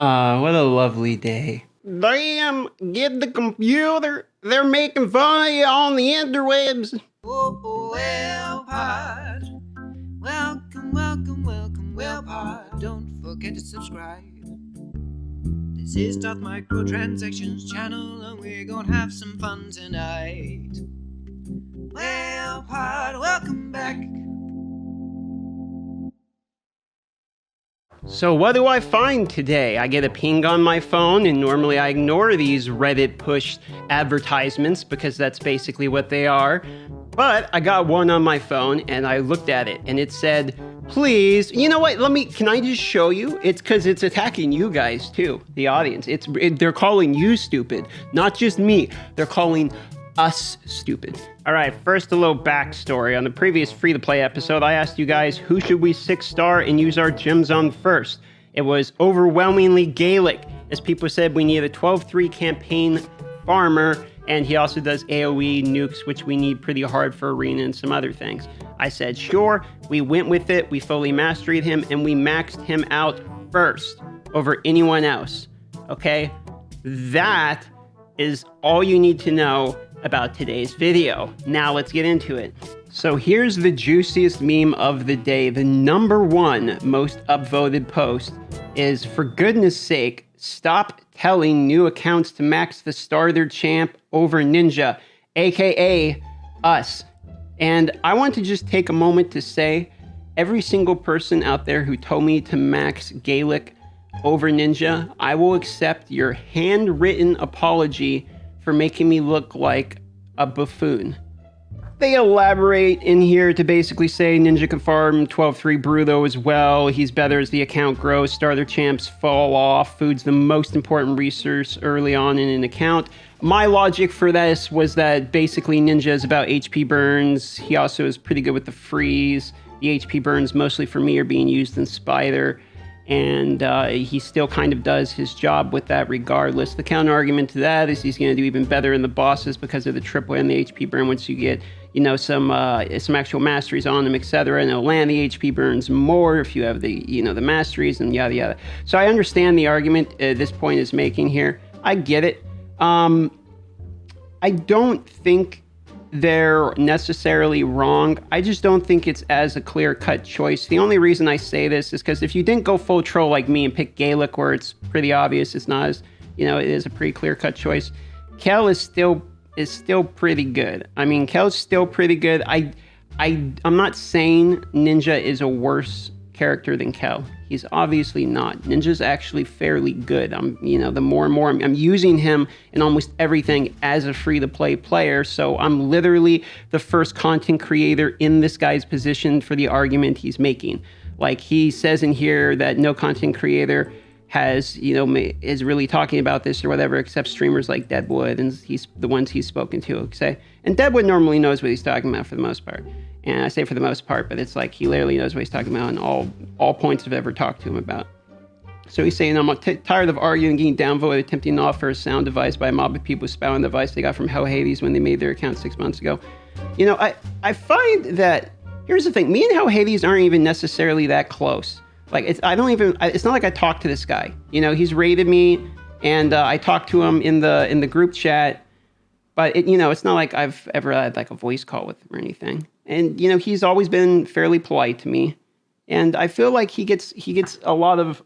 What a lovely day. Damn, get the computer. They're making fun of you on the interwebs. Well, pod. Welcome, well, pod. Don't forget to subscribe. This is Darth Microtransactions channel, and we're gonna have some fun tonight. Well, pod, welcome back. So what do I find today? I get a ping on my phone, and normally I ignore these Reddit push advertisements because that's basically what they are. But I got one on my phone and I looked at it and it said, please, you know what, can I just show you? It's because it's attacking you guys too, the audience. They're calling you stupid, not just me. They're calling us stupid. All right, first a little backstory. On the previous free-to-play episode, I asked you guys who should we 6-star and use our gems on first. It was overwhelmingly Galek, as people said we need a 12-3 campaign farmer, and he also does AoE nukes, which we need pretty hard for arena and some other things. I said sure, we went with it, we fully mastered him, and we maxed him out first over anyone else, okay? That is all you need to know about today's video. Now let's get into it. So here's the juiciest meme of the day. The number one most upvoted post is, for goodness sake, stop telling new accounts to max the starter champ over Ninja, aka us. And I want to just take a moment to say, every single person out there who told me to max Galek over Ninja, I will accept your handwritten apology for making me look like a buffoon. They elaborate in here to basically say Ninja can farm 12-3 Bruto as well. He's better as the account grows. Starter champs fall off. Food's the most important resource early on in an account. My logic for this was that basically Ninja is about HP burns. He also is pretty good with the freeze. The HP burns mostly for me are being used in Spider. And he still kind of does his job with that regardless. The counter argument to that is he's going to do even better in the bosses because of the triple and the HP burn once you get, you know, some actual masteries on him, etc. And it'll land the HP burns more if you have the, you know, the masteries and yada yada. So I understand the argument this point is making here. I get it. I don't think they're necessarily wrong. I just don't think it's as a clear-cut choice. The only reason I say this is because if you didn't go full troll like me and pick Galek, where it's pretty obvious it's not as, you know, it is a pretty clear-cut choice, Kel is still pretty good. I mean, Kel's still pretty good. I'm not saying Ninja is a worse character than Kel. He's obviously not. Ninja's actually fairly good. The more and more I'm using him in almost everything as a free-to-play player, so I'm literally the first content creator in this guy's position for the argument he's making. Like, he says in here that no content creator has, is really talking about this or whatever, except streamers like Deadwood, and he's the ones he's spoken to, okay? And Deadwood normally knows what he's talking about for the most part. And I say for the most part, but it's like he literally knows what he's talking about in all points I've ever talked to him about. So he's saying, I'm tired of arguing, getting downvoted, attempting to offer a sound device by a mob of people spouting the advice they got from Hell Hades when they made their account 6 months ago. I find that, here's the thing, me and Hell Hades aren't even necessarily that close. Like, it's not like I talk to this guy. He's raided me, and I talked to him in the group chat, but it's not like I've ever had like a voice call with him or anything. And he's always been fairly polite to me, and I feel like he gets a lot of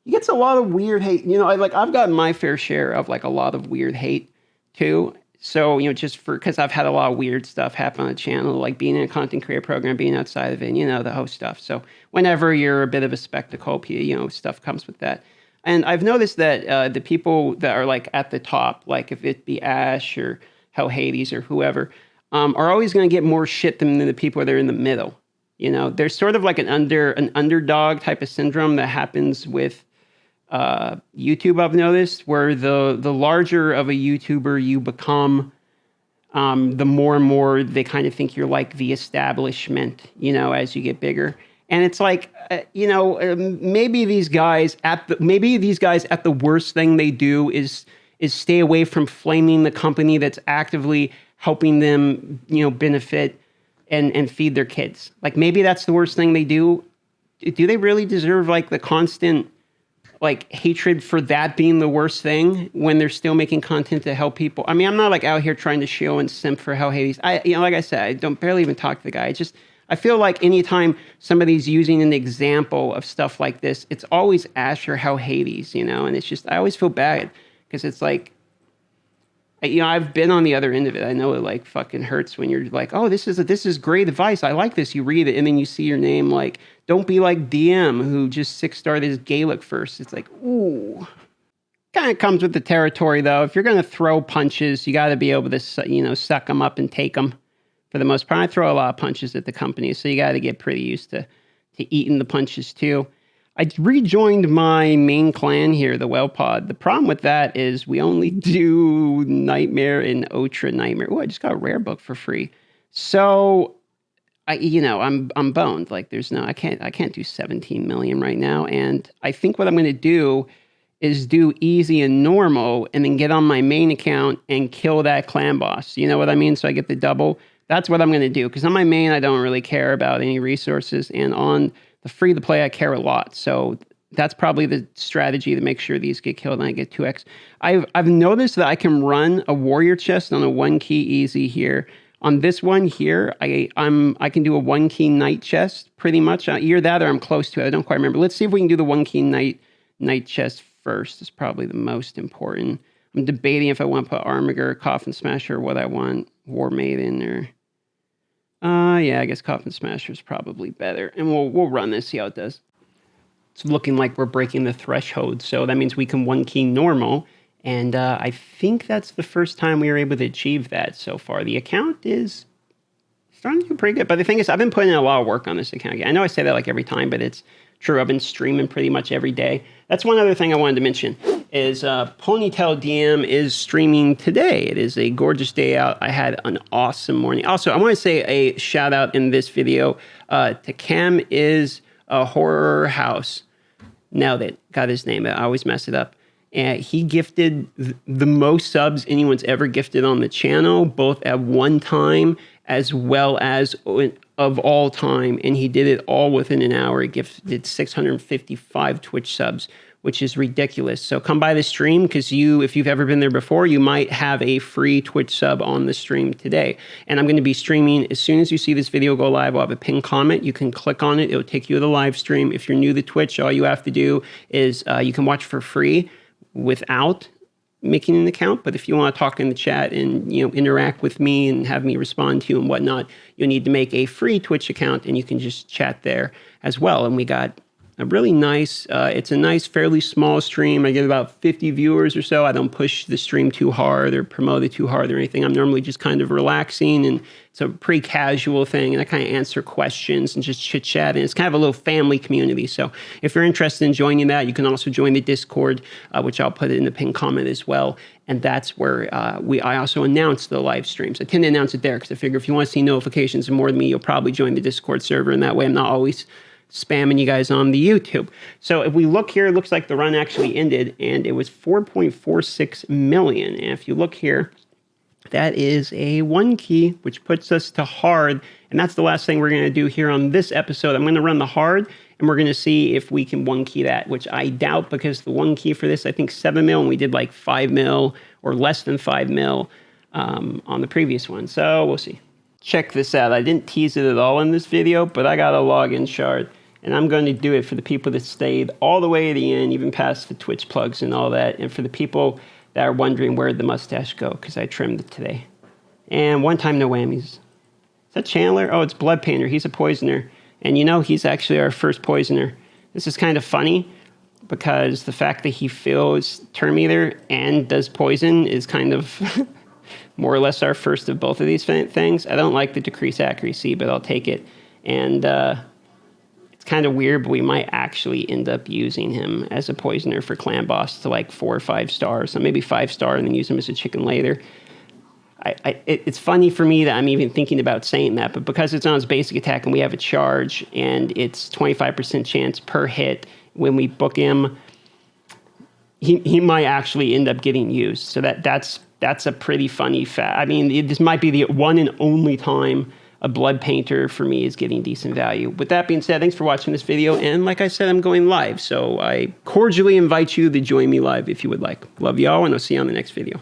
weird hate. I've gotten my fair share of like a lot of weird hate too. So just because I've had a lot of weird stuff happen on the channel, like being in a content creator program, being outside of it, the host stuff. So whenever you're a bit of a spectacle, stuff comes with that. And I've noticed that the people that are like at the top, like if it be Ash or Hell Hades or whoever, are always going to get more shit than the people that are in the middle. There's sort of like an underdog type of syndrome that happens with YouTube, I've noticed, where the larger of a YouTuber you become, the more and more they kind of think you're like the establishment, as you get bigger. And it's like, maybe these guys at the worst thing they do is stay away from flaming the company that's actively helping them, benefit and feed their kids. Like, maybe that's the worst thing they do. Do they really deserve like the constant like hatred for that being the worst thing when they're still making content to help people. I mean, I'm not like out here trying to shill and simp for Hell Hades. Like I said, I don't barely even talk to the guy. I feel like anytime somebody's using an example of stuff like this, it's always Ash or Hell Hades, and it's just, I always feel bad because it's like, I've been on the other end of it. I know it like fucking hurts when you're like, oh, this is great advice. I like this. You read it and then you see your name like, don't be like DM who just 6-starred his Galek first. It's like, ooh. Kind of comes with the territory though. If you're going to throw punches, you got to be able to, suck them up and take them. For the most part, I throw a lot of punches at the company, so you got to get pretty used to eating the punches too. I rejoined my main clan here, the Well Pod. The problem with that is we only do Nightmare and Ultra Nightmare. Oh, I just got a rare book for free. So, I'm boned. Like, I can't do 17 million right now. And I think what I'm going to do is do easy and normal, and then get on my main account and kill that clan boss. You know what I mean? So I get the double. That's what I'm going to do. Because on my main, I don't really care about any resources, and on the free to play, I care a lot. So that's probably the strategy to make sure these get killed and I get 2x. I've noticed that I can run a warrior chest on a 1-key easy here. On this one here, I can do a 1-key knight chest pretty much. Either that or I'm close to it. I don't quite remember. Let's see if we can do the 1-key knight chest first. It's probably the most important. I'm debating if I want to put Armiger, Coffin Smasher, or what I want, War Maiden, or yeah, I guess Coffin Smasher is probably better. And we'll run this, see how it does. It's looking like we're breaking the threshold, so that means we can 1-key normal. And I think that's the first time we were able to achieve that so far. The account is starting to do pretty good. But the thing is, I've been putting in a lot of work on this account. I know I say that like every time, but it's true. I've been streaming pretty much every day. That's one other thing I wanted to mention is Ponytail DM is streaming today. It is a gorgeous day out. I had an awesome morning. Also, I want to say a shout out in this video to Cam is a Horror House. Nailed it. Got his name. I always mess it up. And he gifted the most subs anyone's ever gifted on the channel, both at one time as well as of all time. And he did it all within an hour. He gifted 655 Twitch subs, which is ridiculous. So come by the stream because if you've ever been there before, you might have a free Twitch sub on the stream today. And I'm going to be streaming as soon as you see this video go live. I'll have a pinned comment. You can click on it. It'll take you to the live stream. If you're new to Twitch, all you have to do is you can watch for free without making an account. But if you want to talk in the chat and interact with me and have me respond to you and whatnot, you'll need to make a free Twitch account, and you can just chat there as well. And we got a really nice, it's a nice, fairly small stream. I get about 50 viewers or so. I don't push the stream too hard or promote it too hard or anything. I'm normally just kind of relaxing, and it's a pretty casual thing. And I kind of answer questions and just chit chat. And it's kind of a little family community. So if you're interested in joining that, you can also join the Discord, which I'll put it in the pinned comment as well. And that's where I also announce the live streams. I tend to announce it there because I figure if you want to see notifications more than me, you'll probably join the Discord server. And that way I'm not always spamming you guys on the YouTube. So if we look here, it looks like the run actually ended, and it was 4.46 million. And if you look here, that is a 1-key, which puts us to hard. And that's the last thing we're going to do here on this episode. I'm going to run the hard, and we're going to see if we can 1-key that, which I doubt, because the 1-key for this, I think 7 mil, and we did like 5 mil or less than 5 mil on the previous one. So we'll see. Check this out. I didn't tease it at all in this video, but I got a login shard. And I'm going to do it for the people that stayed all the way to the end, even past the Twitch plugs and all that. And for the people that are wondering where'd the mustache go, because I trimmed it today. And one time, no whammies. Is that Chandler? Oh, it's Blood Painter. He's a poisoner. And he's actually our first poisoner. This is kind of funny because the fact that he feels Term Eater and does poison is kind of more or less our first of both of these things. I don't like the decreased accuracy, but I'll take it. And kind of weird, but we might actually end up using him as a poisoner for clan boss to like 4 or 5 stars, so maybe 5-star, and then use him as a chicken later. It's funny for me that I'm even thinking about saying that, but because it's on his basic attack and we have a charge and it's 25% chance per hit when we book him, he might actually end up getting used. So that's a pretty funny fact. I mean, this might be the one and only time a blood painter for me is getting decent value. With that being said, thanks for watching this video. And like I said, I'm going live. So I cordially invite you to join me live if you would like. Love y'all, and I'll see you on the next video.